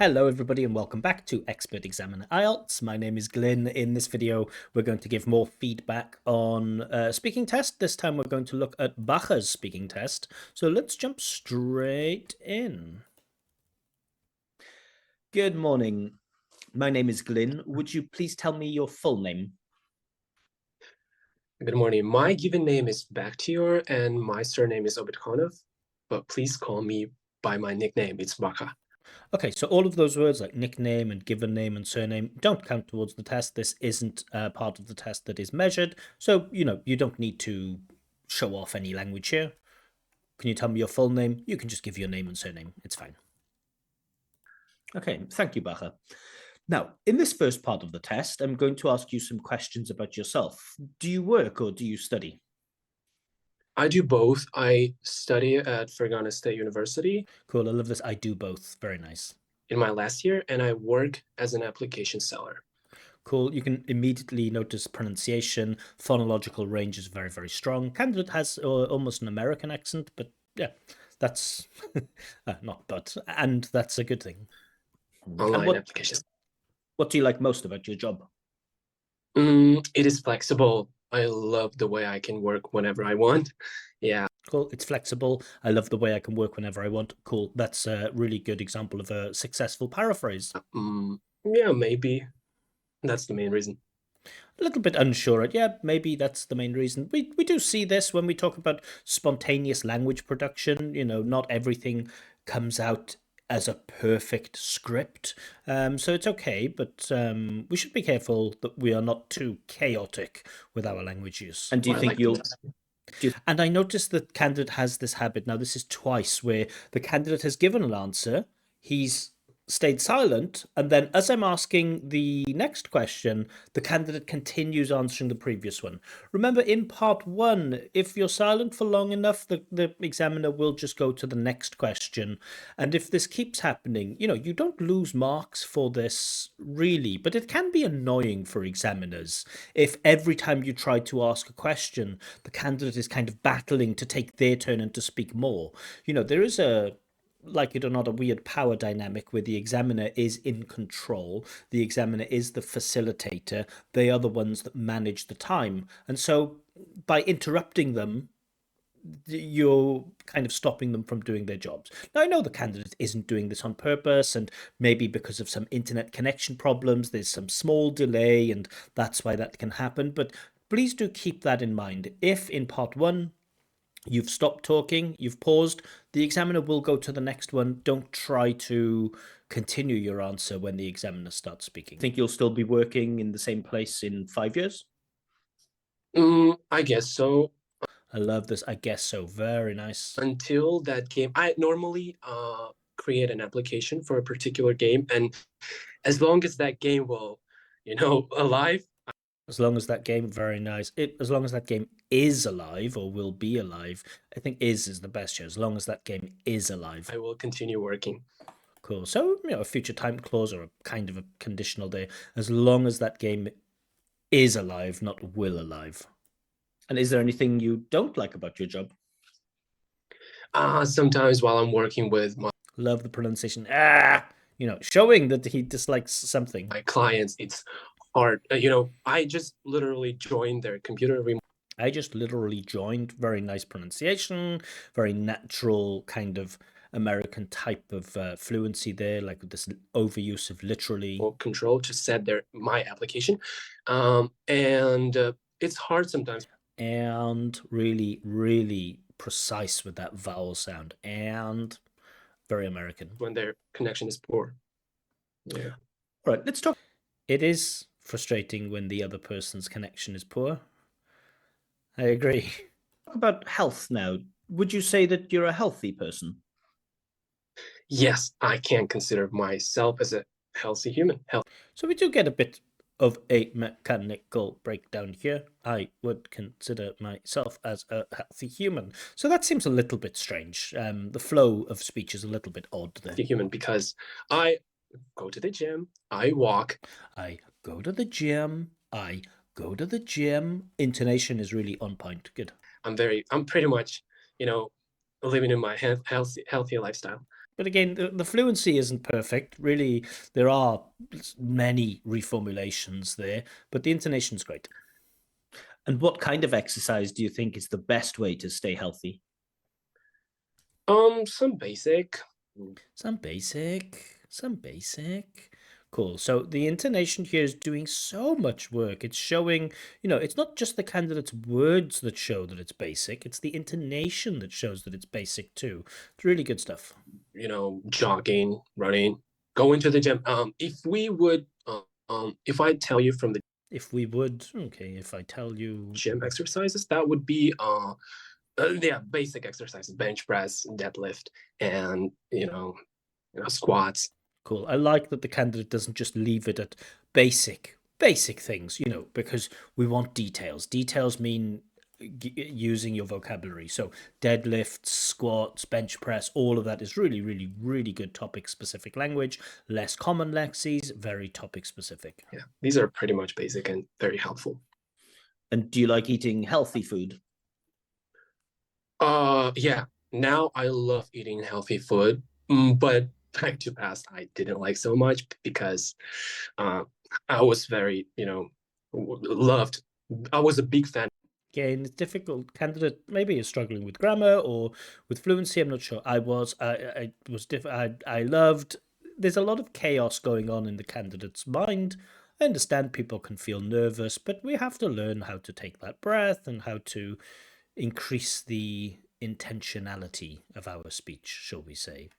Hello everybody and welcome back to Expert Examiner IELTS. My name is Glyn. In this video we're going to give more feedback on speaking test. This time we're going to look at Bakha's speaking test. So let's jump straight in. Good morning. My name is Glyn. Would you please tell me your full name? Good morning. My given name is Bakhtiyor and my surname is Obidkhanov, but please call me by my nickname. It's Bakha. Okay, so all of those words like nickname and given name and surname don't count towards the test. This isn't part of the test that is measured. So, you don't need to show off any language here. Can you tell me your full name? You can just give your name and surname. It's fine. Okay, thank you, Bakha. Now, in this first part of the test, I'm going to ask you some questions about yourself. Do you work or do you study? I do both. I study at Fergana State University Cool, I love this. I do both. Very nice. in my last year, and I work as an application seller. Cool. You can immediately notice pronunciation. Phonological range is very, very strong. Candidate has almost an American accent, but yeah, that's not but, and that's a good thing. And Online applications. what do you like most about your job? It is flexible. I love the way I can work whenever I want. Yeah. Cool. It's flexible. I love the way I can work whenever I want. Cool. That's a really good example of a successful paraphrase. Yeah, maybe. That's the main reason. A little bit unsure. Yeah, maybe that's the main reason. We do see this when we talk about spontaneous language production. Not everything comes out as a perfect script. So it's okay, but we should be careful that we are not too chaotic with our language use. And do you think And I noticed that candidate has this habit. Now, this is twice where the candidate has given an answer, he's stayed silent, and then as I'm asking the next question, the candidate continues answering the previous one. Remember, in part one, if you're silent for long enough, the examiner will just go to the next question. And if this keeps happening, you don't lose marks for this really, but it can be annoying for examiners if every time you try to ask a question, the candidate is kind of battling to take their turn and to speak more. There is like it or not, a weird power dynamic where the examiner is in control. The examiner is the facilitator. They are the ones that manage the time. And so by interrupting them, you're kind of stopping them from doing their jobs. Now, I know the candidate isn't doing this on purpose, and maybe because of some internet connection problems, there's some small delay, and that's why that can happen. But please do keep that in mind. If in part one, you've stopped talking, you've paused, the examiner will go to the next one. Don't try to continue your answer when the examiner starts speaking. Think you'll still be working in the same place in 5 years? I guess so. I love this. I guess so. Very nice. Until that game, I normally create an application for a particular game, and as long as that game will, alive. As long as that game, very nice. As long as that game is alive or will be alive, I think is the best here. As long as that game is alive, I will continue working. Cool. So, a future time clause or a kind of a conditional there, as long as that game is alive, not will alive. And is there anything you don't like about your job? Sometimes while I'm working with Love the pronunciation. Showing that he dislikes something. my clients, it's hard. I just literally joined their computer. I just literally joined. Very nice pronunciation, very natural kind of American type of fluency there, like with this overuse of literally. Control to set my application, and it's hard sometimes. And really, really precise with that vowel sound, and very American. When their connection is poor. Yeah. All right, let's talk. It is frustrating when the other person's connection is poor. I agree. Talk about health now. Would you say that you're a healthy person? Yes, I can consider myself as a healthy human. So we do get a bit of a mechanical breakdown here. I would consider myself as a healthy human. So that seems a little bit strange. The flow of speech is a little bit odd there. Healthy human, because I go to the gym, I walk. I go to the gym, I go to the gym. Intonation is really on point. Good. I'm pretty much, living in my healthy lifestyle. But again, the fluency isn't perfect. Really, there are many reformulations there, but the intonation's great. And what kind of exercise do you think is the best way to stay healthy? Some basic. Some basic, some basic. Cool. So the intonation here is doing so much work. It's showing, it's not just the candidate's words that show that it's basic, it's the intonation that shows that it's basic too. It's really good stuff. Jogging, running, going to the gym. If I tell you from the If we would, okay, if I tell you, gym exercises, that would be yeah, basic exercises: bench press, deadlift, and squats. cool. I like that the candidate doesn't just leave it at basic things, because we want details. Details mean using your vocabulary. So deadlifts, squats, bench press, all of that is really, really, really good topic specific language. Less common lexes, very topic specific. Yeah, these are pretty much basic and very helpful. And do you like eating healthy food? Yeah. Now I love eating healthy food, but back to past, I didn't like so much because uh, I was very, loved. I was a big fan. Again, it's difficult. Candidate maybe is struggling with grammar or with fluency. I'm not sure. I was I loved. There's a lot of chaos going on in the candidate's mind. I understand people can feel nervous, but we have to learn how to take that breath and how to increase the intentionality of our speech, shall we say.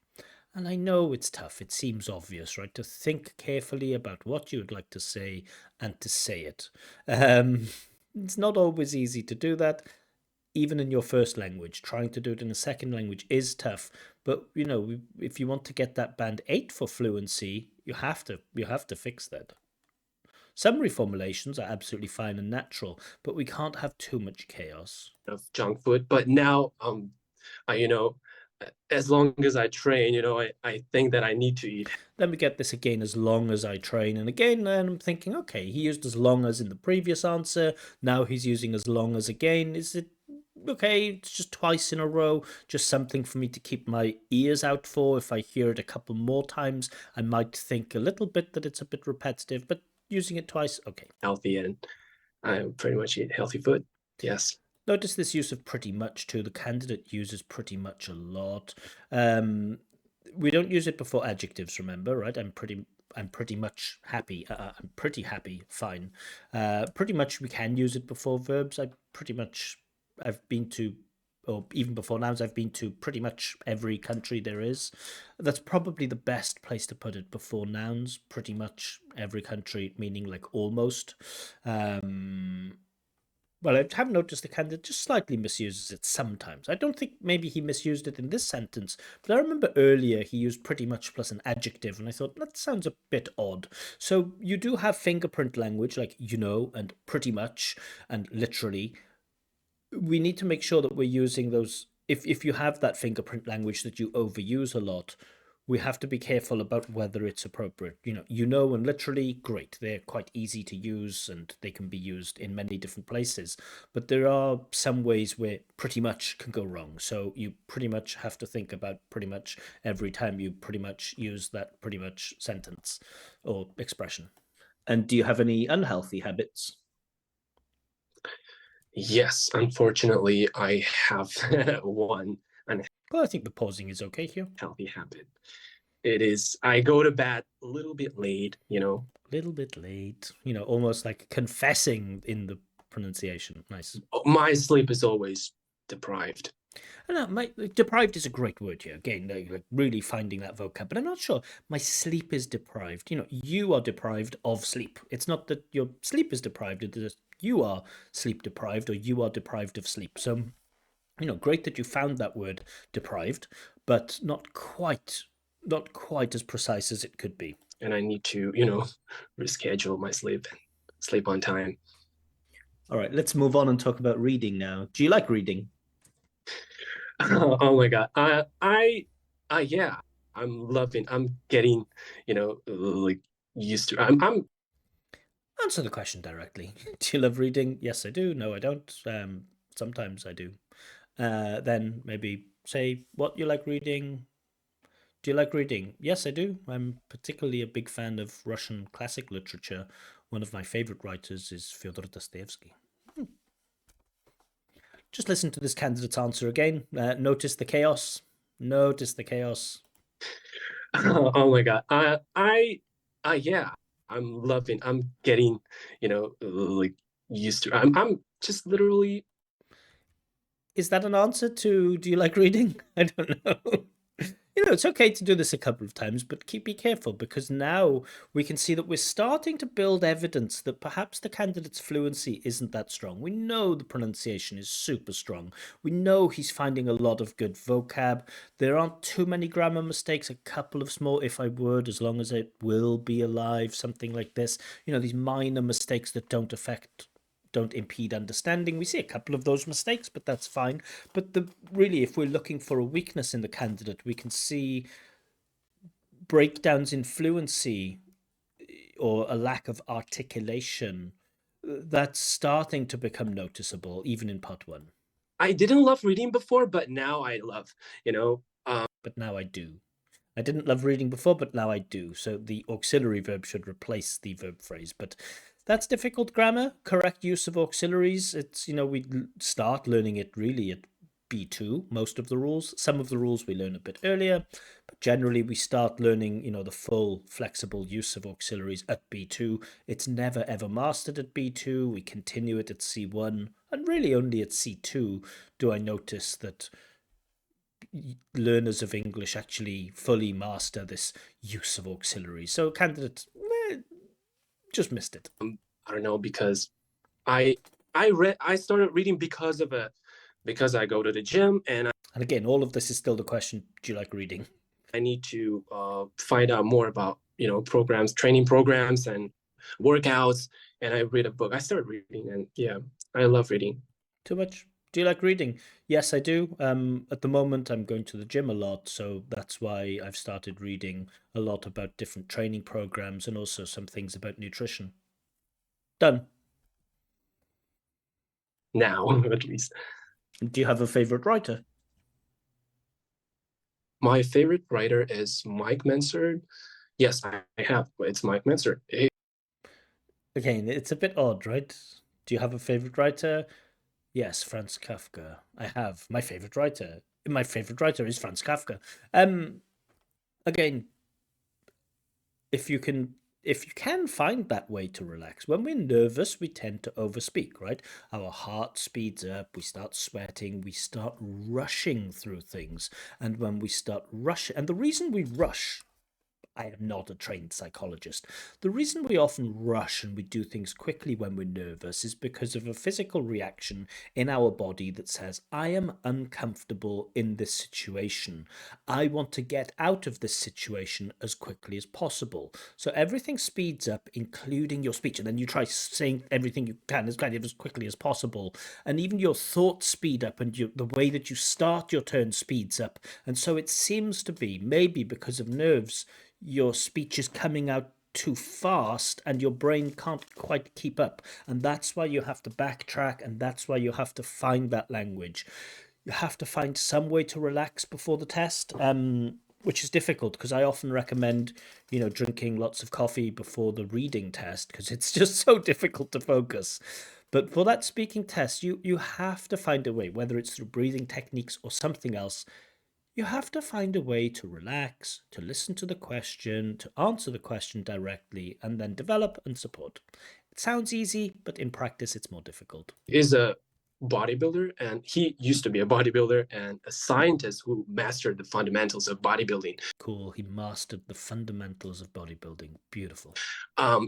And I know it's tough. It seems obvious, right? To think carefully about what you would like to say and to say it. Um, it's not always easy to do that, even in your first language. Trying to do it in a second language is tough. But if you want to get that band 8 for fluency, you have to fix that. Some reformulations are absolutely fine and natural, but we can't have too much chaos. Of junk food. But now, I, as long as I train, I think that I need to eat. Let me get this again: as long as I train. And again, and I'm thinking, okay, he used as long as in the previous answer. Now he's using as long as again. Is it okay? It's just twice in a row. Just something for me to keep my ears out for. If I hear it a couple more times, I might think a little bit that it's a bit repetitive, but using it twice, okay. Healthy, and I pretty much eat healthy food. Yes. Notice this use of pretty much too. The candidate uses pretty much a lot. Um, we don't use it before adjectives, remember, right? I'm pretty much happy. I'm pretty happy. Fine. Pretty much we can use it before verbs. I've been to, or even before nouns, I've been to pretty much every country there is. That's probably the best place to put it before nouns. Pretty much every country, meaning like almost. Um, well, I have noticed the candidate just slightly misuses it sometimes. I don't think maybe he misused it in this sentence, but I remember earlier he used pretty much plus an adjective, and I thought that sounds a bit odd. So you do have fingerprint language like and pretty much and literally. We need to make sure that we're using those. If you have that fingerprint language that you overuse a lot, we have to be careful about whether it's appropriate. And literally, great. They're quite easy to use and they can be used in many different places. But there are some ways where pretty much can go wrong. So you pretty much have to think about pretty much every time you pretty much use that pretty much sentence or expression. And do you have any unhealthy habits? Yes, unfortunately, I have one Well, I think the pausing is okay here. unhealthy habit. It is I go to bed a little bit late, Little bit late, almost like confessing in the pronunciation. Nice. My sleep is always deprived. I know, deprived is a great word here. Again, like really finding that vocab, but I'm not sure. My sleep is deprived. You are deprived of sleep. It's not that your sleep is deprived. It is you are sleep deprived, or you are deprived of sleep. So, great that you found that word deprived, but not quite as precise as it could be. And I need to, reschedule my sleep on time. All right, let's move on and talk about reading now. Do you like reading? Oh my God. Yeah, I'm getting, like used to, I'm Answer the question directly. Do you love reading? Yes, I do. No, I don't. Sometimes I do. Then maybe say what you like reading. Do you like reading? Yes, I do. I'm particularly a big fan of Russian classic literature. One of my favorite writers is Fyodor Dostoevsky. Just listen to this candidate's answer again. Notice the chaos. Notice the chaos. Oh my God. Yeah, I'm loving, I'm getting, like used to, I'm just literally, Is that an answer to do you like reading? I don't know. It's okay to do this a couple of times, but be careful because now we can see that we're starting to build evidence that perhaps the candidate's fluency isn't that strong. We know the pronunciation is super strong. We know he's finding a lot of good vocab. There aren't too many grammar mistakes, a couple of small, if I would, as long as it will be alive, something like this. These minor mistakes that don't impede understanding. We see a couple of those mistakes, but that's fine. But really, if we're looking for a weakness in the candidate, we can see breakdowns in fluency or a lack of articulation that's starting to become noticeable, even in part one. I didn't love reading before, but now I love, you know, But now I do. I didn't love reading before, but now I do. So the auxiliary verb should replace the verb phrase. But that's difficult grammar, correct use of auxiliaries. We start learning it really at B2, most of the rules. Some of the rules we learn a bit earlier, but generally we start learning, the full flexible use of auxiliaries at B2. It's never ever mastered at B2. We continue it at C1, and really only at C2 do I notice that learners of English actually fully master this use of auxiliaries. So candidate just missed it. I don't know, because I I started reading because I go to the gym and And again, all of this is still the question: do you like reading? I need to find out more about, programs, training programs and workouts. And I read a book. I started reading, and yeah, I love reading. Too much? Do you like reading? Yes, I do. At the moment, I'm going to the gym a lot, so that's why I've started reading a lot about different training programs and also some things about nutrition. Done. Now, at least. Do you have a favorite writer? My favorite writer is Mike Mansard. Yes, I have. It's Mike Mansard. Again, it's a bit odd, right? Do you have a favorite writer? Yes, Franz Kafka. I have my favorite writer. My favorite writer is Franz Kafka. Again, if you can find that way to relax. When we're nervous, we tend to overspeak, right? Our heart speeds up, we start sweating, we start rushing through things. And when we start rushing, and the reason we rush, I am not a trained psychologist. The reason we often rush and we do things quickly when we're nervous is because of a physical reaction in our body that says, I am uncomfortable in this situation. I want to get out of this situation as quickly as possible. So everything speeds up, including your speech. And then you try saying everything you can as kind of as quickly as possible. And even your thoughts speed up, and the way that you start your turn speeds up. And so it seems to be, maybe because of nerves, your speech is coming out too fast and your brain can't quite keep up. And that's why you have to backtrack, and that's why you have to find that language. You have to find some way to relax before the test, which is difficult because I often recommend, drinking lots of coffee before the reading test because it's just so difficult to focus. But for that speaking test, you have to find a way, whether it's through breathing techniques or something else, you have to find a way to relax, to listen to the question, to answer the question directly, and then develop and support. It sounds easy, but in practice, it's more difficult. Is a bodybuilder, and he used to be a bodybuilder and a scientist who mastered the fundamentals of bodybuilding. Cool. He mastered the fundamentals of bodybuilding. Beautiful.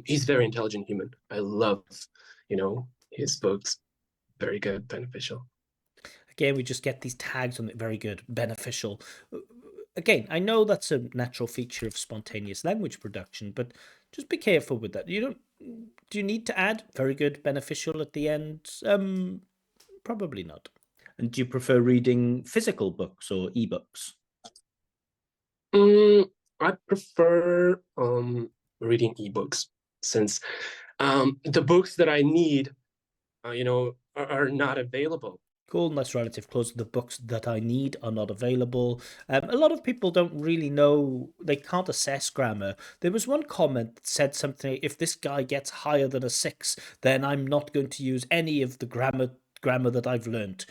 He's a very intelligent human. I love, his books. Very good, beneficial. Again, we just get these tags on it. Very good, beneficial. Again, I know that's a natural feature of spontaneous language production, but just be careful with that. You don't. Do you need to add very good, beneficial at the end? Probably not. And do you prefer reading physical books or ebooks? I prefer reading ebooks, since the books that I need, are not available. Cool, nice relative clause. The books that I need are not available. A lot of people don't really know, they can't assess grammar. There was one comment that said something, if this guy gets higher than a 6, then I'm not going to use any of the grammar that I've learnt.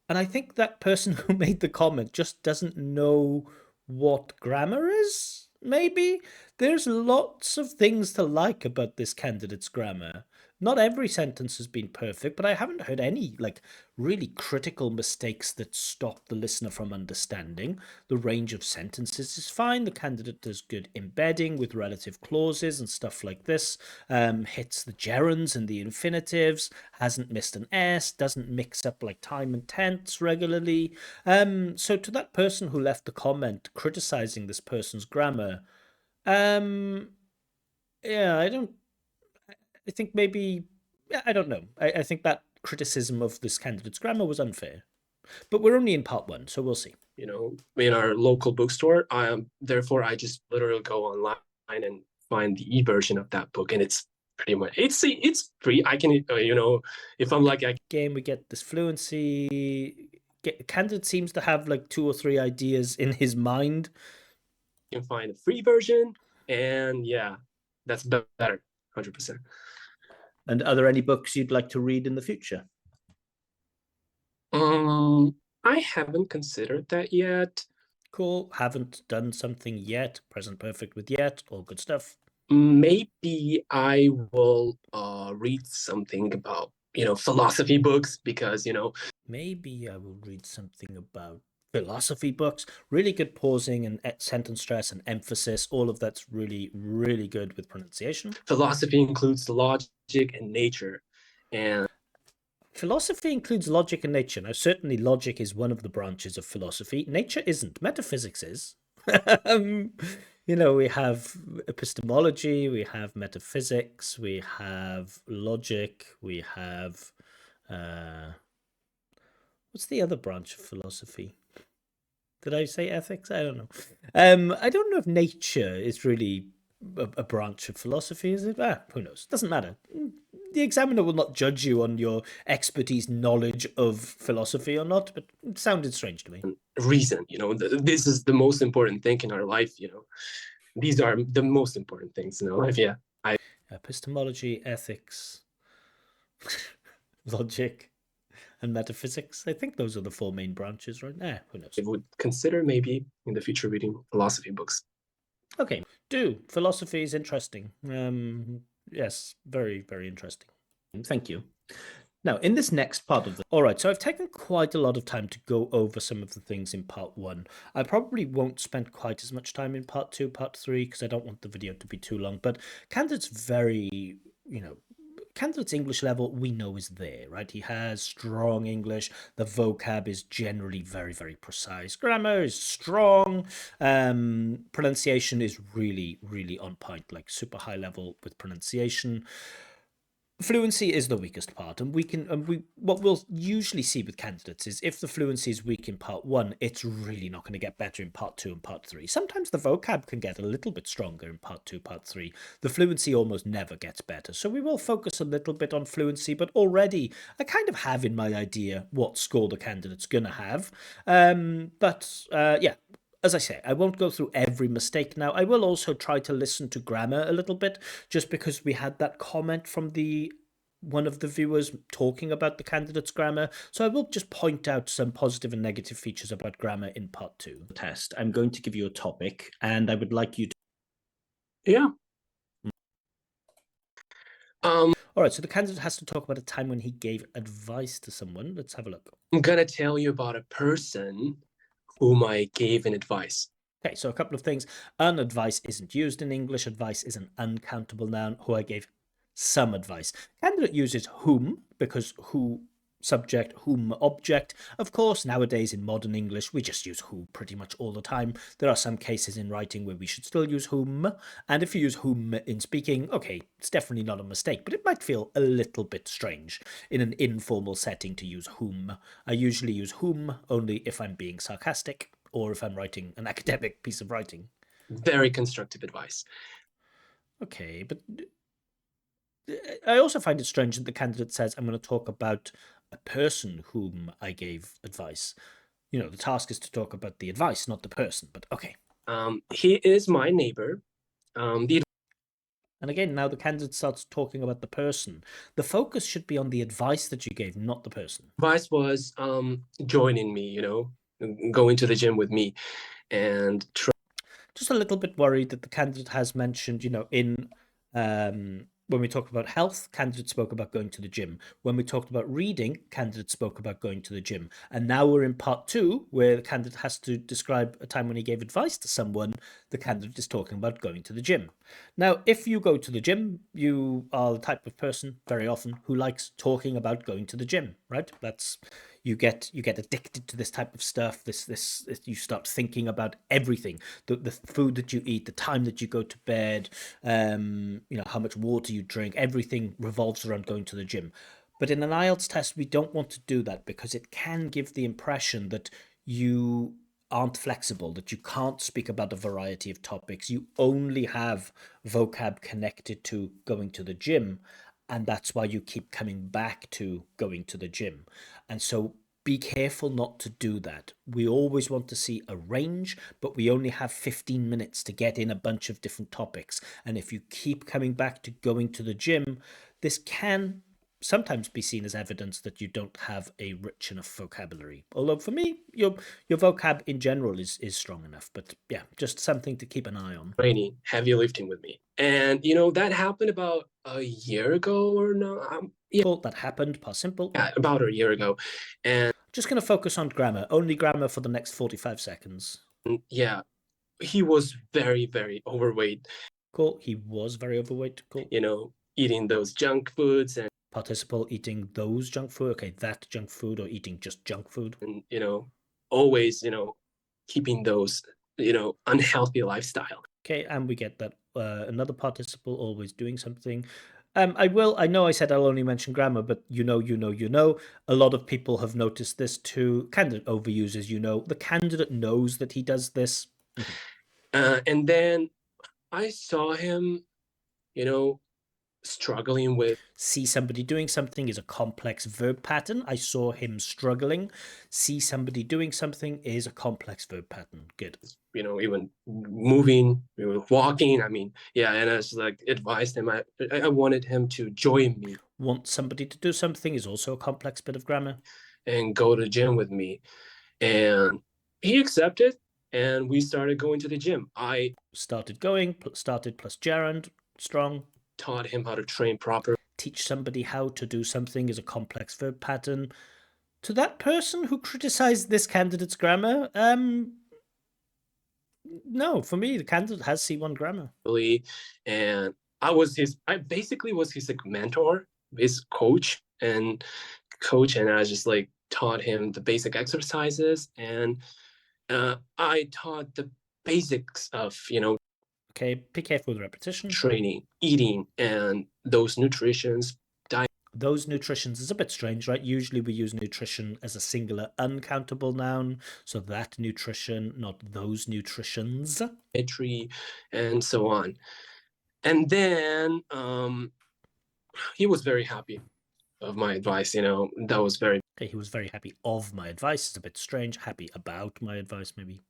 And I think that person who made the comment just doesn't know what grammar is, maybe. There's lots of things to like about this candidate's grammar. Not every sentence has been perfect, but I haven't heard any like really critical mistakes that stop the listener from understanding. The range of sentences is fine. The candidate does good embedding with relative clauses and stuff like this. Hits the gerunds and the infinitives. Hasn't missed an S. Doesn't mix up like time and tense regularly. So to that person who left the comment criticizing this person's grammar, um, yeah, I think maybe, yeah, I don't know. I think that criticism of this candidate's grammar was unfair. But we're only in part one, so we'll see. In our local bookstore. Therefore, I just literally go online and find the e-version of that book, and it's pretty much it's free. I can if I'm like I Game, we get this fluency. Candidate seems to have like 2 or 3 ideas in his mind. can find a free version, and yeah, that's better, 100%. And are there any books you'd like to read in the future? I haven't considered that yet. Cool. Haven't done something yet. Present perfect with yet. All good stuff. Maybe I will read something about philosophy books, because Maybe I will read something about philosophy books. Really good pausing and sentence stress and emphasis. All of that's really, really good with pronunciation. philosophy includes logic and nature, and Philosophy includes logic and nature. Now, certainly, logic is one of the branches of philosophy. Nature isn't. Metaphysics is. um, we have epistemology, we have metaphysics, we have logic, we have. What's the other branch of philosophy? Did I say ethics? I don't know. I don't know if nature is really a branch of philosophy, is it? Who knows? Doesn't matter. The examiner will not judge you on your expertise, knowledge of philosophy or not, but it sounded strange to me. reason. This is the most important thing in our life. These are the most important things in our life. Yeah, I Epistemology, ethics, logic, and metaphysics. I think those are the 4 main branches, right? Who knows? would consider maybe in the future reading philosophy books. Okay, philosophy is interesting. Yes, very, very interesting. Thank you. Now, in this next part of the... All right, so I've taken quite a lot of time to go over some of the things in part 1. I probably won't spend quite as much time in part 2, part 3, because I don't want the video to be too long, but candidate's very, candidate's English level we know is there, right? He has strong English. The vocab is generally very, very precise. Grammar is strong. Pronunciation is really, really on point, like super high level with pronunciation. Fluency is the weakest part, and what we'll usually see with candidates is if the fluency is weak in part 1, it's really not going to get better in part 2 and part 3. Sometimes the vocab can get a little bit stronger in part 2, part 3. The fluency almost never gets better, so we will focus a little bit on fluency, but already I kind of have in my idea what score the candidate's going to have. Yeah, as I say, I won't go through every mistake now. I will also try to listen to grammar a little bit, just because we had that comment from one of the viewers talking about the candidate's grammar. So I will just point out some positive and negative features about grammar in part 2. Test. I'm going to give you a topic, and I would like you to... Yeah. All right, so the candidate has to talk about a time when he gave advice to someone. Let's have a look. I'm gonna tell you about a person whom I gave an advice. Okay, so a couple of things. Advice isn't used in English. Advice is an uncountable noun. Who I gave some advice. Candidate uses whom because who subject, whom object. Of course, nowadays in modern English, we just use who pretty much all the time. There are some cases in writing where we should still use whom. And if you use whom in speaking, okay, it's definitely not a mistake, but it might feel a little bit strange in an informal setting to use whom. I usually use whom only if I'm being sarcastic or if I'm writing an academic piece of writing. Very constructive advice. Okay, but I also find it strange that the candidate says, I'm going to talk about a person whom I gave advice. You know, the task is to talk about the advice, not the person, but okay. He is my neighbor. The And again, now the candidate starts talking about the person. The focus should be on the advice that you gave, not the person. advice was joining me, going to the gym with me and Just a little bit worried that the candidate has mentioned, you know, in when we talked about health, candidate spoke about going to the gym. When we talked about reading, candidate spoke about going to the gym. And now we're in part 2, where the candidate has to describe a time when he gave advice to someone. The candidate is talking about going to the gym. Now, if you go to the gym, you are the type of person very often who likes talking about going to the gym, right? That's you get addicted to this type of stuff. This you start thinking about everything, the food that you eat, the time that you go to bed, you know, how much water you drink. Everything revolves around going to the gym. But in an IELTS test, we don't want to do that because it can give the impression that you aren't flexible, that you can't speak about a variety of topics. You only have vocab connected to going to the gym, and that's why you keep coming back to going to the gym. And so be careful not to do that. We always want to see a range, but we only have 15 minutes to get in a bunch of different topics. And if you keep coming back to going to the gym, this can sometimes be seen as evidence that you don't have a rich enough vocabulary. Although for me, your vocab in general is strong enough. But yeah, just something to keep an eye on. training, heavy lifting with me. And, that happened about a year ago or no. Yeah, Cool, that happened, past simple. about a year ago. And Just going to focus on grammar, only grammar for the next 45 seconds. yeah, he was very, very overweight, Cool, he was very overweight. Cool. eating those junk foods and, Participle eating those junk food. Okay, that junk food, or eating just junk food. always, keeping those, unhealthy lifestyle. Okay, and we get that another participle always doing something. I know I said I'll only mention grammar, but a lot of people have noticed this too. Candidate overuses, the candidate knows that he does this. And then I saw him, struggling with, See somebody doing something is a complex verb pattern. I saw him struggling. See somebody doing something is a complex verb pattern. Good. even moving, walking. I mean, yeah, and I was like advised him. I wanted him to join me. Want somebody to do something is also a complex bit of grammar. And go to the gym with me. And he accepted, and we started going to the gym. I started plus gerund, strong. taught him how to train properly. Teach somebody how to do something is a complex verb pattern. To that person who criticized this candidate's grammar, no, for me, the candidate has C1 grammar. And I basically was his mentor, his coach, and I just like taught him the basic exercises, and I taught the basics of, Okay, be careful with repetition. training, eating, and those nutritions. Those nutritions is a bit strange, right? Usually we use nutrition as a singular uncountable noun. So that nutrition, not those nutritions. Dietary, and so on. And then he was very happy of my advice. That was very Okay, he was very happy of my advice. It's a bit strange. Happy about my advice, maybe.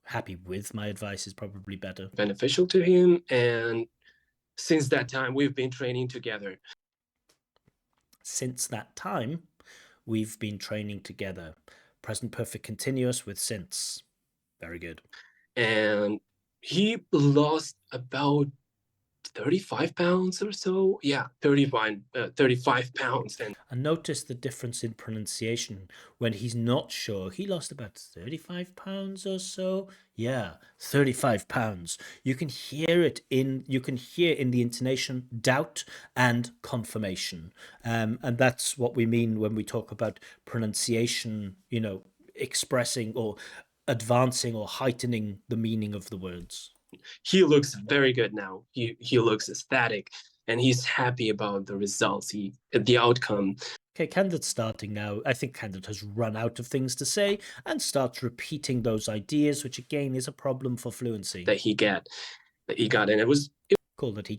Happy with my advice is probably better. beneficial to him. And since that time, we've been training together. Since that time, we've been training together. Present perfect continuous with since. Very good. And he lost about 35 pounds or so. Yeah, 35 pounds. And notice the difference in pronunciation. When he's not sure, he lost about 35 pounds or so. Yeah, 35 pounds. You can hear in the intonation doubt and confirmation. And that's what we mean when we talk about pronunciation, expressing or advancing or heightening the meaning of the words. He looks very good now. He looks ecstatic, and he's happy about the results, the outcome. Okay, Candidate's starting now. I think Candidate has run out of things to say and starts repeating those ideas, which again is a problem for fluency. That he got, and it was cool that he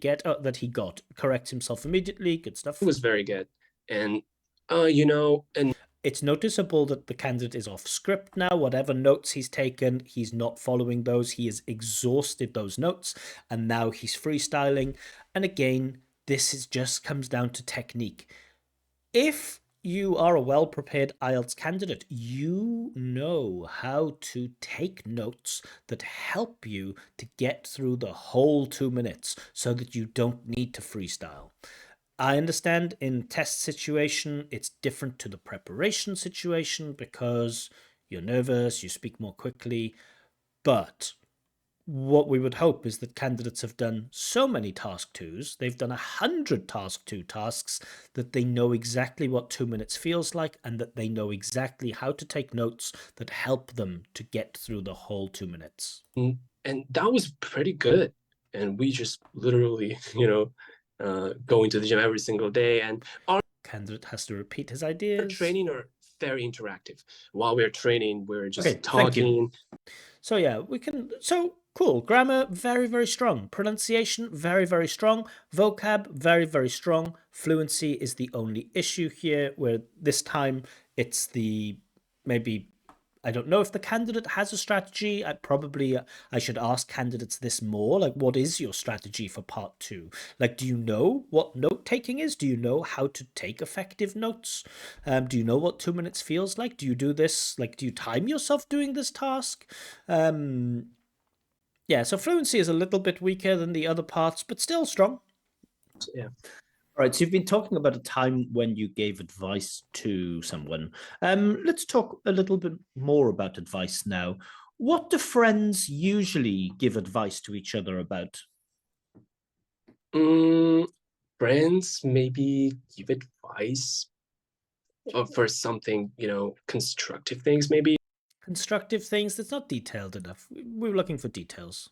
got. Corrects himself immediately. Good stuff. It was very good, and And It's noticeable that the candidate is off script now. Whatever notes he's taken, he's not following those. He has exhausted those notes and now he's freestyling. And again, this is just comes down to technique. If you are a well prepared IELTS candidate, you know how to take notes that help you to get through the whole 2 minutes so that you don't need to freestyle. I understand in test situation it's different to the preparation situation because you're nervous, you speak more quickly, but what we would hope is that candidates have done so many task twos, they've done 100 task two tasks, that they know exactly what 2 minutes feels like and that they know exactly how to take notes that help them to get through the whole 2 minutes. and that was pretty good. And we just literally, going to the gym every single day. And our Candidate has to repeat his ideas. training are very interactive. While we're training, we're just Okay, thank you. talking. So yeah, we can. So cool. Grammar very very strong. Pronunciation very very strong. Vocab very very strong. Fluency is the only issue here. Where this time it's the maybe. I don't know if the candidate has a strategy. I should ask candidates this more. Like, what is your strategy for part two? Like, do you know what note taking is? Do you know how to take effective notes? Do you know what 2 minutes feels like? Do you do this? Like, do you time yourself doing this task? Um, yeah, so fluency is a little bit weaker than the other parts, but still strong. Yeah. All right, so you've been talking about a time when you gave advice to someone. Let's talk a little bit more about advice now. What do friends usually give advice to each other about? Mm, Friends maybe give advice for something, constructive things, maybe. Constructive things, that's not detailed enough. We were looking for details.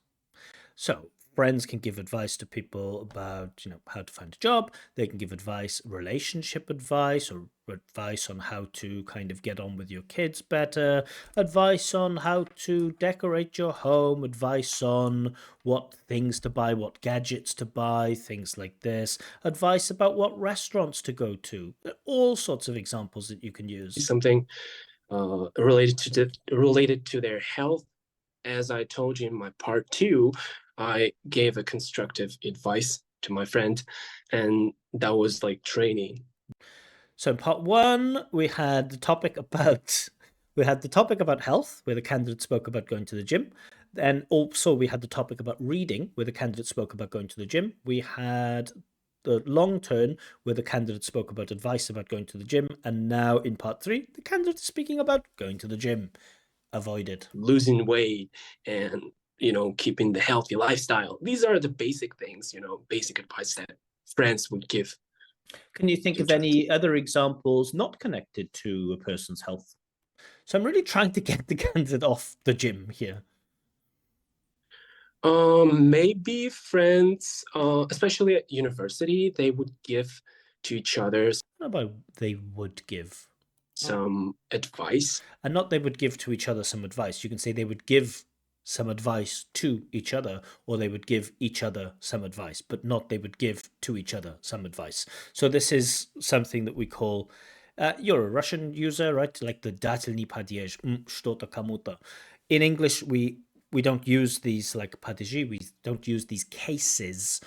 So friends can give advice to people about, how to find a job. They can give advice, relationship advice, or advice on how to kind of get on with your kids better, advice on how to decorate your home, advice on what things to buy, what gadgets to buy, things like this, advice about what restaurants to go to, all sorts of examples that you can use. Something related to their health. As I told you in my part two, I gave a constructive advice to my friend, and that was like training. So in part one, we had the topic about health, where the candidate spoke about going to the gym. And also we had the topic about reading, where the candidate spoke about going to the gym. We had the long turn, where the candidate spoke about advice about going to the gym. And now in part three, the candidate is speaking about going to the gym. Avoided. Losing weight and keeping the healthy lifestyle. These are the basic things, basic advice that friends would give Can you think to of each other. any other examples not connected to a person's health? So I'm really trying to get the candidate off the gym here. Maybe friends, especially at university, they would give to each other What about they would give? some advice. And not they would give to each other some advice. You can say they would give some advice to each other, or they would give each other some advice, but not they would give to each other some advice. So this is something that we call. You're a Russian user, right? Like the дательный падеж, что-то кому-то. In English, we don't use these like падежи. We don't use these cases.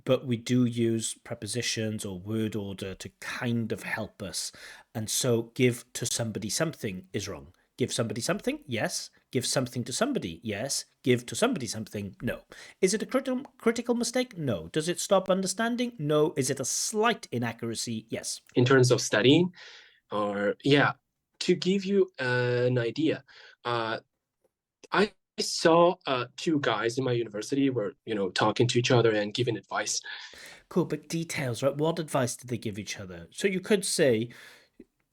But we do use prepositions or word order to kind of help us. And so give to somebody something is wrong. Give somebody something? Yes. Give something to somebody? Yes. Give to somebody something? No. Is it a critical mistake? No. Does it stop understanding? No. Is it a slight inaccuracy? Yes. In terms of studying, or yeah, to give you an idea, I saw two guys in my university were talking to each other and giving advice. Cool, but details, right? What advice did they give each other? So you could say,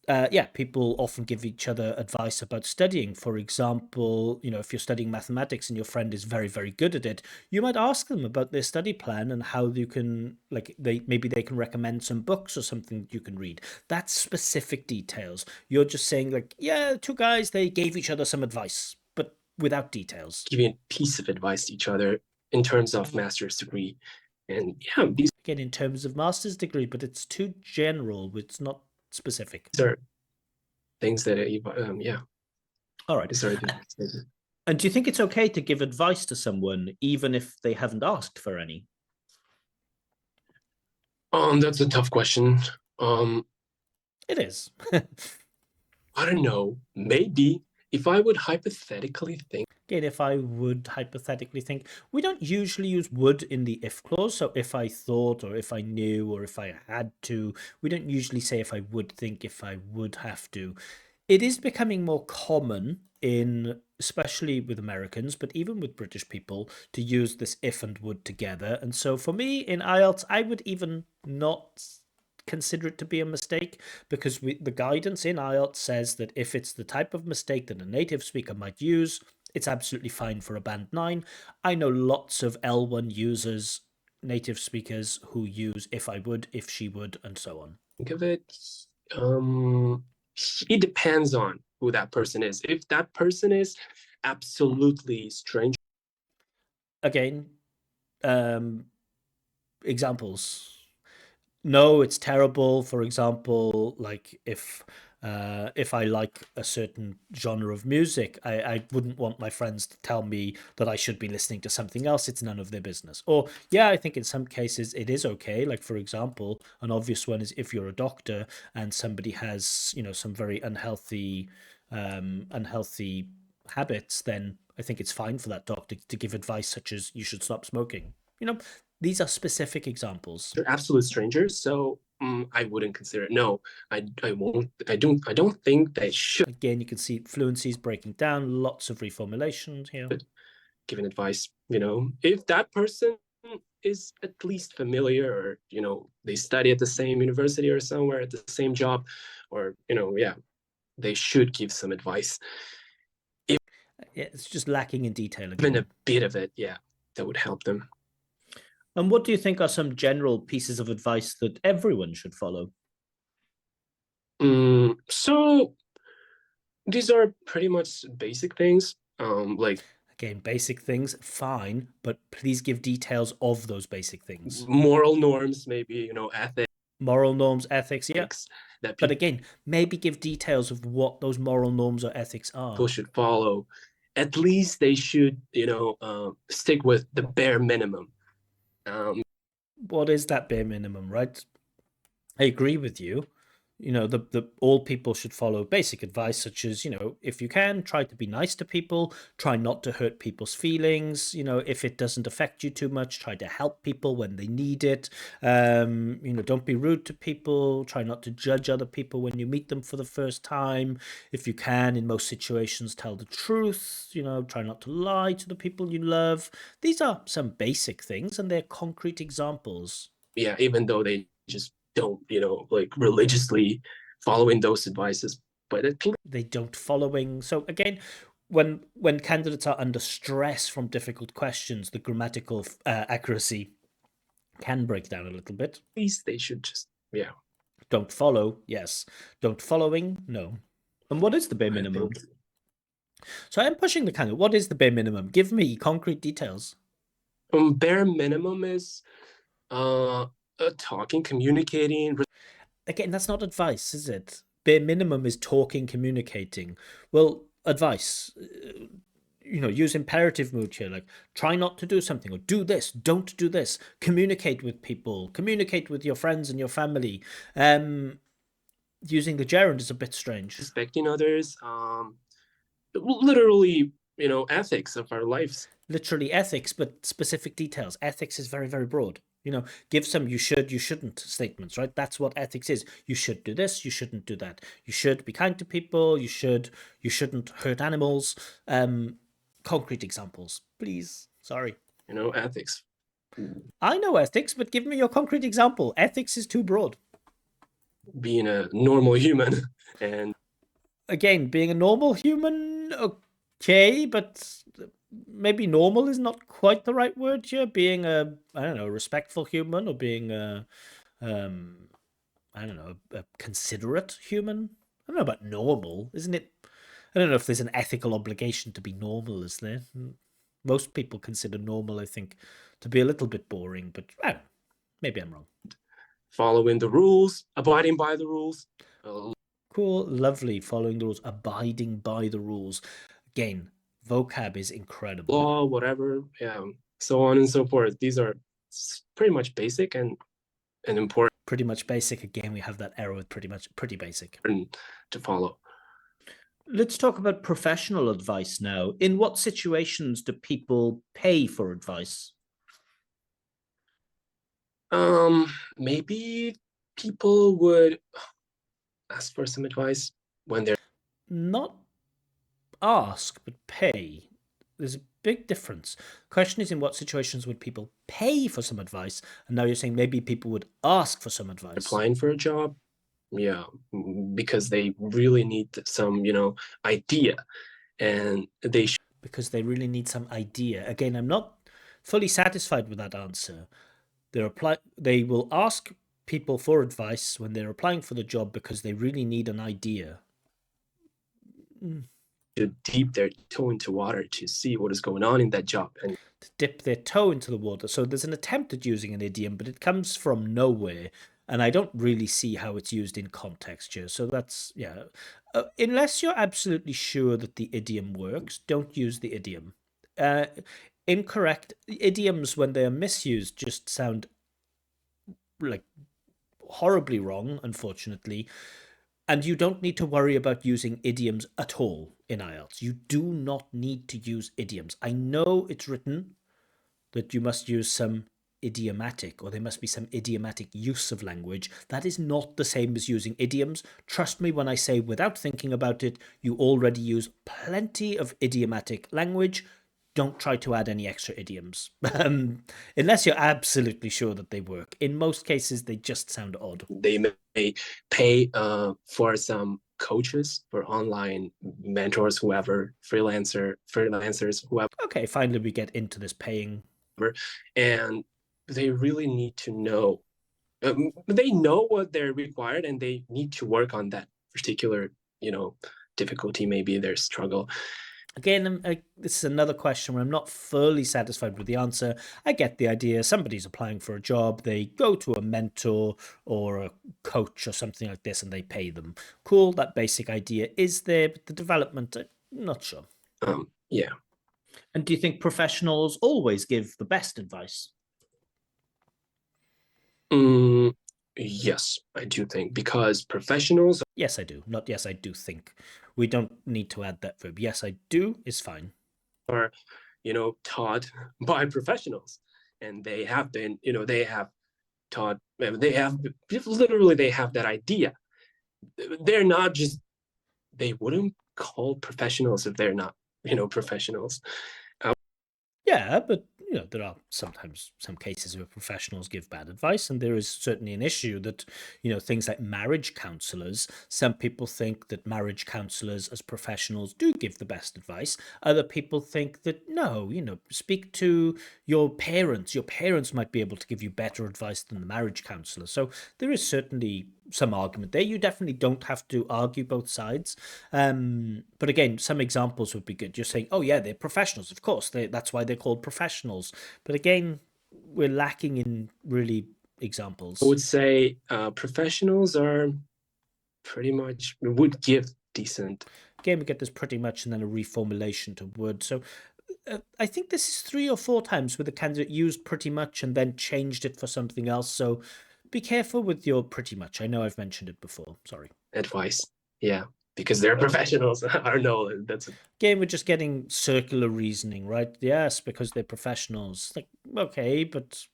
yeah, people often give each other advice about studying. For example, if you're studying mathematics and your friend is very, very good at it, you might ask them about their study plan and how you can, like, they can recommend some books or something you can read. That's specific details. You're just saying, like, yeah, two guys, they gave each other some advice, but without details. Giving a piece of advice to each other in terms of master's degree. And yeah, these Again, in terms of master's degree, but it's too general. It's not specific. are things that, yeah, All right. these are And do you think it's okay to give advice to someone even if they haven't asked for any? that's a tough question. Um, It is. I don't know. Maybe if I would hypothetically think Again, if I would hypothetically think, we don't usually use would in the if clause. So if I thought, or if I knew, or if I had to, we don't usually say if I would think, if I would have to. It is becoming more common in, especially with Americans, but even with British people, to use this if and would together. And so for me in IELTS, I would even not consider it to be a mistake, because the guidance in IELTS says that if it's the type of mistake that a native speaker might use, it's absolutely fine for a band 9. I know lots of L1 users, native speakers, who use if I would, if she would, and so on. of it, um, it depends on who that person is. If that person is absolutely strange, Again, examples. No, it's terrible. For example, like if I like a certain genre of music, I wouldn't want my friends to tell me that I should be listening to something else. It's none of their business. Or yeah, I think in some cases it is okay. Like for example, an obvious one is if you're a doctor and somebody has, some very unhealthy habits, then I think it's fine for that doctor to give advice such as you should stop smoking. You know, these are specific examples. they're absolute strangers, so I wouldn't consider it. No, I won't. I don't think they should Again, you can see fluency is breaking down, lots of reformulations here. give an advice. If that person is at least familiar, or they study at the same university or somewhere at the same job, or yeah, they should give some advice. Yeah, it's just lacking in detail Even a again. bit of it, yeah, that would help them. And what do you think are some general pieces of advice that everyone should follow? So these are pretty much basic things. Like Again, basic things, fine, but please give details of those basic things. moral norms, maybe, ethics Moral norms, ethics, yeah. that But again, maybe give details of what those moral norms or ethics people are. should follow. At least they should, stick with the bare minimum. What is that bare minimum, right? I agree with you. The all people should follow basic advice such as, if you can, try to be nice to people, try not to hurt people's feelings. If it doesn't affect you too much, try to help people when they need it. Don't be rude to people, try not to judge other people when you meet them for the first time. If you can, in most situations, tell the truth. Try not to lie to the people you love. These are some basic things, and they're concrete examples. Yeah, even though they just don't, like religiously following those advices, but at least They don't following. So again, when candidates are under stress from difficult questions, the grammatical accuracy can break down a little bit. they should just, yeah, Don't follow, yes. Don't following, no. And what is the bare I minimum? think. So I am pushing the candidate. What is the bare minimum? Give me concrete details. Bare minimum is uh talking, communicating. Again, that's not advice, is it? Bare minimum is talking, communicating. Well, advice. Use imperative mood here, like try not to do something, or do this, don't do this, communicate with people, communicate with your friends and your family. Using the gerund is a bit strange. Respecting others, literally, ethics of our lives. Literally ethics, but specific details. Ethics is very, very broad. Give some you should, you shouldn't statements, right? That's what ethics is. You should do this, you shouldn't do that. You should be kind to people, you shouldn't hurt animals. Concrete examples, please. Sorry. Ethics. I know ethics, but give me your concrete example. Ethics is too broad. Being a normal human and Again, being a normal human, okay, but maybe normal is not quite the right word here. Being I don't know, respectful human, or being um, I don't know, a considerate human. I don't know about normal, isn't it? I don't know if there's an ethical obligation to be normal, is there? Most people consider normal, I think, to be a little bit boring, but I don't know, maybe I'm wrong. Following the rules, abiding by the rules. Cool, lovely, following the rules, abiding by the rules. Again, vocab is incredible. Law, whatever, yeah, so on and so forth. These are pretty much basic and important. Pretty much basic. Again, we have that error with pretty basic. To follow. Let's talk about professional advice now. In what situations do people pay for advice? Maybe people would ask for some advice when they're Not ask, but pay. There's a big difference. Question is, in what situations would people pay for some advice? And now you're saying maybe people would ask for some advice. applying for a job. Yeah, because they really need some, idea, and they should. Because they really need some idea. Again, I'm not fully satisfied with that answer. They will ask people for advice when they're applying for the job because they really need an idea. To dip their toe into water to see what is going on in that job and to dip their toe into the water. So there's an attempt at using an idiom, but it comes from nowhere. And I don't really see how it's used in context here. So that's, yeah. Unless you're absolutely sure that the idiom works, don't use the idiom. Incorrect. Idioms, when they are misused, just sound like horribly wrong, unfortunately. And you don't need to worry about using idioms at all in IELTS. You do not need to use idioms. I know it's written that you must use some idiomatic, or there must be some idiomatic use of language. That is not the same as using idioms. Trust me when I say, without thinking about it, you already use plenty of idiomatic language. Don't try to add any extra idioms, unless you're absolutely sure that they work. In most cases, they just sound odd. they may pay for some coaches, for online mentors, whoever, freelancers, whoever. Okay, finally we get into this paying. And they really need to know. They know what they're required, and they need to work on that particular, difficulty, maybe their struggle. Again, this is another question where I'm not fully satisfied with the answer. I get the idea. Somebody's applying for a job. They go to a mentor or a coach or something like this, and they pay them. Cool, that basic idea is there, but the development, I'm not sure. Yeah. And do you think professionals always give the best advice? Yes, I do think, because professionals. Yes, I do. Not yes, I do think. We don't need to add that verb. Yes, I do is fine. Are, taught by professionals, and they have been, they have taught. They have literally they have that idea. They're not just. They wouldn't call professionals if they're not, professionals. Yeah, but there are sometimes some cases where professionals give bad advice, and there is certainly an issue that things like marriage counselors. Some people think that marriage counselors, as professionals, do give the best advice. Other people think that no, speak to your parents. Your parents might be able to give you better advice than the marriage counselor. So there is certainly some argument there. You definitely don't have to argue both sides. But again, some examples would be good. You're saying, oh yeah, they're professionals. Of course, that's why they're called professionals. But again, we're lacking in really examples. I would say professionals are pretty much would give decent. Again, we get this pretty much and then a reformulation to would. So I think this is 3 or 4 times where the candidate used pretty much and then changed it for something else. So be careful with your pretty much. I know I've mentioned it before. Sorry. Advice. Yeah, because they're professionals. I know that's. Again, we're just getting circular reasoning, right? Yes, because they're professionals. Like, okay, but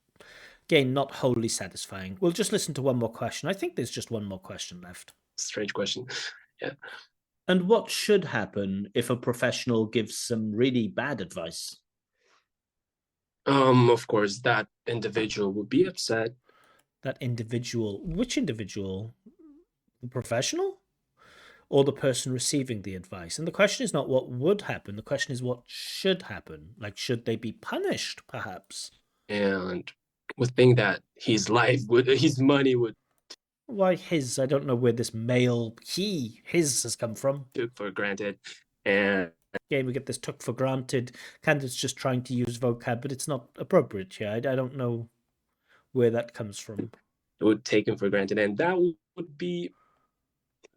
again, not wholly satisfying. We'll just listen to one more question. I think there's just one more question left. Strange question. Yeah. And what should happen if a professional gives some really bad advice? Of course, that individual would be upset. That individual, which individual? The professional or the person receiving the advice? And the question is not what would happen. The question is what should happen. Like, should they be punished, perhaps? And would think that his money would. Why his? I don't know where this male his has come from. Took for granted, and Again, we get this took for granted. Candidates just trying to use vocab, but it's not appropriate here. I don't know where that comes from. taken for granted, and that would be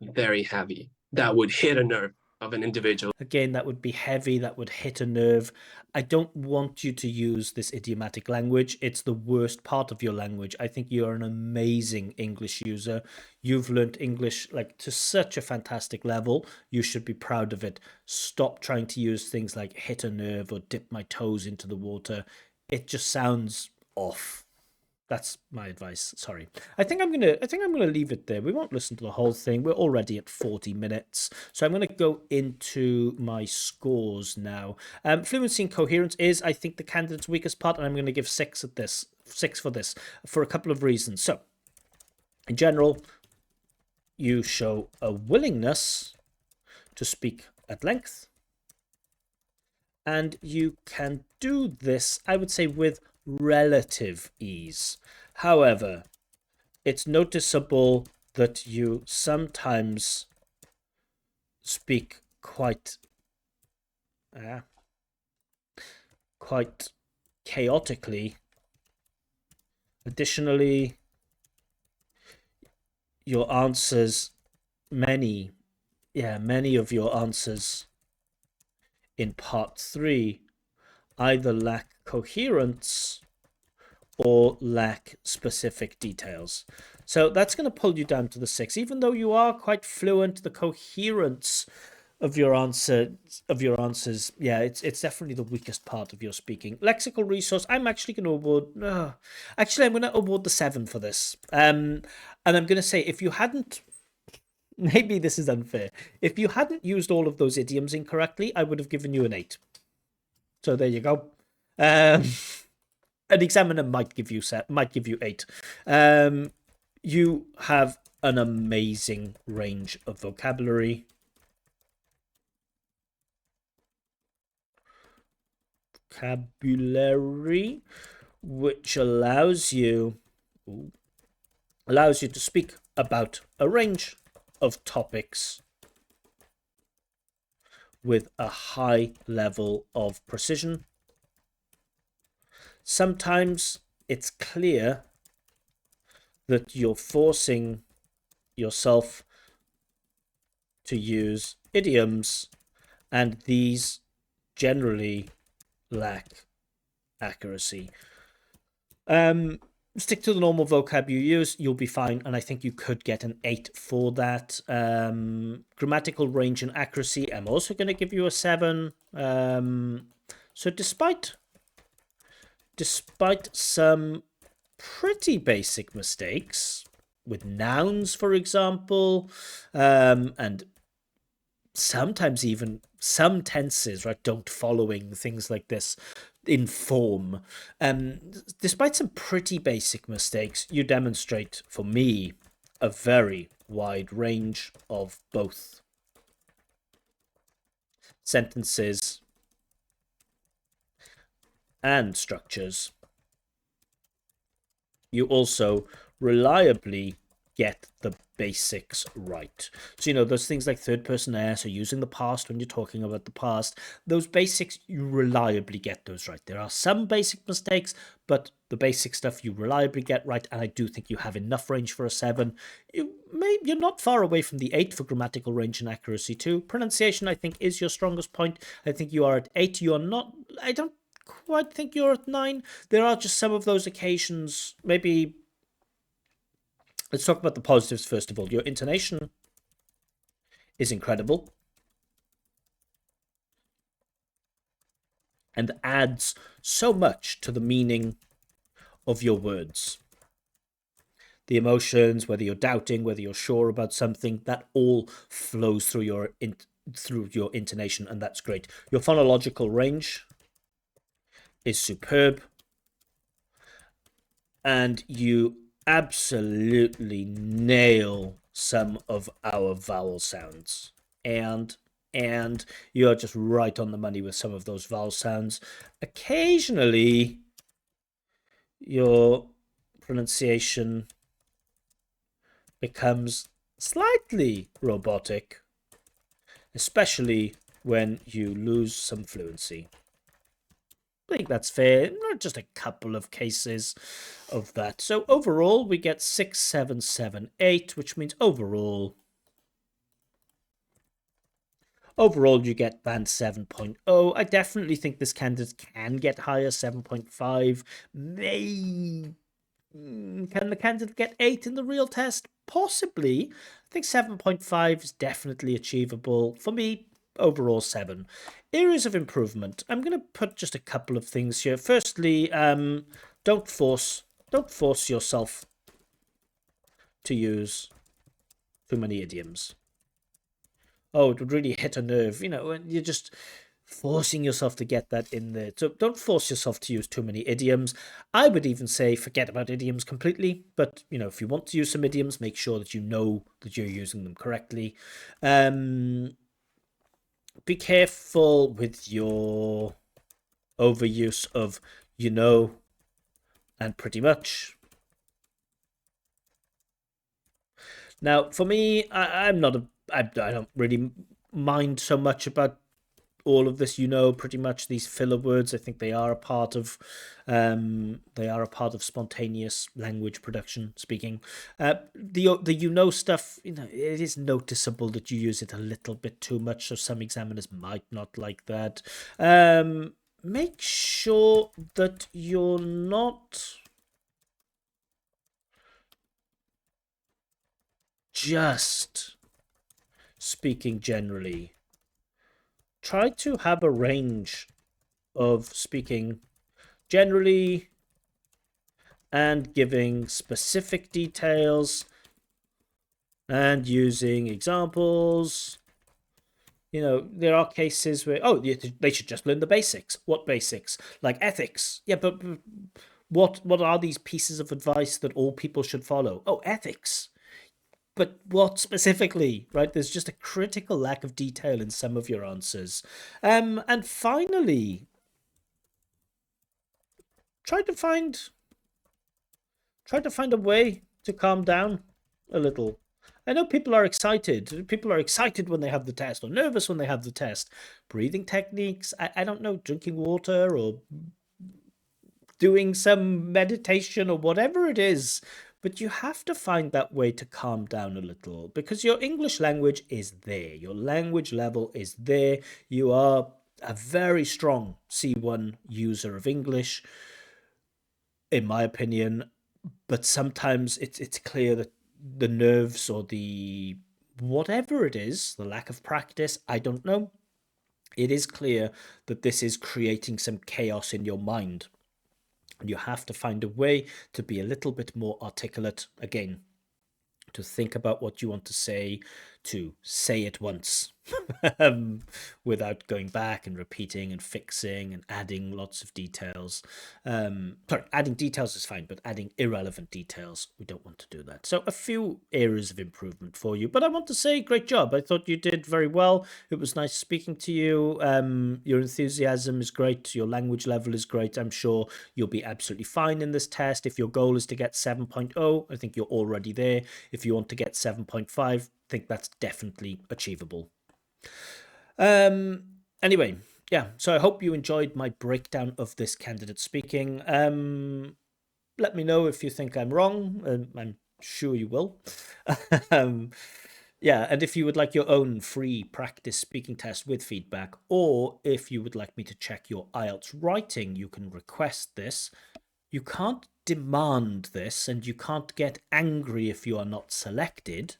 very heavy. That would hit a nerve of an individual. Again, that would be heavy, that would hit a nerve. I don't want you to use this idiomatic language. It's the worst part of your language. I think you're an amazing English user. You've learned English like to such a fantastic level. You should be proud of it. Stop trying to use things like hit a nerve or dip my toes into the water. It just sounds off. That's my advice. Sorry. I think I'm gonna leave it there. We won't listen to the whole thing. We're already at 40 minutes. So I'm gonna go into my scores now. Fluency and coherence is, I think, the candidate's weakest part, and I'm gonna give six for this for a couple of reasons. So in general, you show a willingness to speak at length, and you can do this, I would say, with relative ease. However, it's noticeable that you sometimes speak quite chaotically. Additionally, your answers, many of your answers in part 3 either lack coherence or lack specific details. So that's going to pull you down to the 6. Even though you are quite fluent, the coherence of your answers, yeah, it's definitely the weakest part of your speaking. Lexical resource, I'm actually going to award I'm going to award the 7 for this. And I'm going to say, if you hadn't, maybe this is unfair, if you hadn't used all of those idioms incorrectly, I would have given you an 8. So there you go. An examiner might give you 8. You have an amazing range of vocabulary. Which allows you to speak about a range of topics with a high level of precision. Sometimes it's clear that you're forcing yourself to use idioms, and these generally lack accuracy. Stick to the normal vocab you use, you'll be fine, and I think you could get an 8 for that. Grammatical range and accuracy, I'm also going to give you a 7. So despite some pretty basic mistakes with nouns, for example, and sometimes even some tenses, right, don't following things like this in form. Despite some pretty basic mistakes, you demonstrate, for me, a very wide range of both sentences and structures. You also reliably get the basics right. So, those things like third person s or using the past when you're talking about the past, those basics, you reliably get those right. There are some basic mistakes, but the basic stuff you reliably get right, and I do think you have enough range for a 7. You're not far away from the 8 for grammatical range and accuracy too. Pronunciation, I think, is your strongest point. I think you are at 8. You are not, I don't quite think you're at 9. There are just some of those occasions, maybe. Let's talk about the positives first of all. Your intonation is incredible and adds so much to the meaning of your words. The emotions, whether you're doubting, whether you're sure about something, that all flows through your intonation, and that's great. Your phonological range is superb, and you absolutely nail some of our vowel sounds, and you're just right on the money with some of those vowel sounds. Occasionally your pronunciation becomes slightly robotic, especially when you lose some fluency. I think that's fair. Just a couple of cases of that. So overall, we get 6, 7, 7, 8, which means overall you get band 7.0. I definitely think this candidate can get higher, 7.5. Can the candidate get 8 in the real test? Possibly. I think 7.5 is definitely achievable. For me, overall 7. Areas of improvement. I'm going to put just a couple of things here. Firstly, don't force yourself to use too many idioms. Oh, it would really hit a nerve, and you're just forcing yourself to get that in there. So don't force yourself to use too many idioms. I would even say forget about idioms completely. But, if you want to use some idioms, make sure that you know that you're using them correctly. Be careful with your overuse of and pretty much. Now, for me, I'm not I don't really mind so much about all of this, pretty much these filler words. I think they are a part of spontaneous language production, speaking. The stuff, it is noticeable that you use it a little bit too much, so some examiners might not like that. Make sure that you're not just speaking generally. Try to have a range of speaking generally and giving specific details and using examples. There are cases where, they should just learn the basics. What basics? Like ethics. Yeah, but what are these pieces of advice that all people should follow? Oh, ethics. But what specifically, right? There's just a critical lack of detail in some of your answers. And finally, try to find a way to calm down a little. I know people are excited. People are excited when they have the test or nervous when they have the test. Breathing techniques, I don't know, drinking water or doing some meditation or whatever it is. But you have to find that way to calm down a little because your English language is there. Your language level is there. You are a very strong C1 user of English, in my opinion. But sometimes it's clear that the nerves or the whatever it is, the lack of practice, I don't know. It is clear that this is creating some chaos in your mind. And you have to find a way to be a little bit more articulate again, to think about what you want to say it once without going back and repeating and fixing and adding lots of details. Sorry, adding details is fine, but adding irrelevant details, we don't want to do that. So a few areas of improvement for you, but I want to say great job. I thought you did very well. It was nice speaking to you. Your enthusiasm is great. Your language level is great. I'm sure you'll be absolutely fine in this test. If your goal is to get 7.0, I think you're already there. If you want to get 7.5, I think that's definitely achievable. Anyway, yeah, so I hope you enjoyed my breakdown of this candidate speaking. Let me know if you think I'm wrong, and I'm sure you will. Yeah, and if you would like your own free practice speaking test with feedback, or if you would like me to check your IELTS writing, you can request this. You can't demand this, and you can't get angry if you are not selected,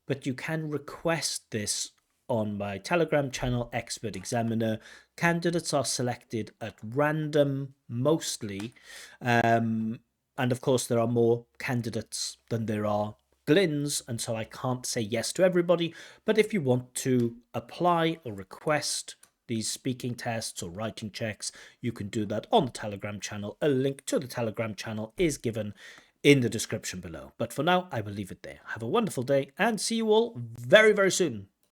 but you can request this on my Telegram channel, Expert Examiner. Candidates are selected at random mostly. And of course, there are more candidates than there are glins, and so I can't say yes to everybody. But if you want to apply or request these speaking tests or writing checks, you can do that on the Telegram channel. A link to the Telegram channel is given in the description below. But for now, I will leave it there. Have a wonderful day and see you all very, very soon.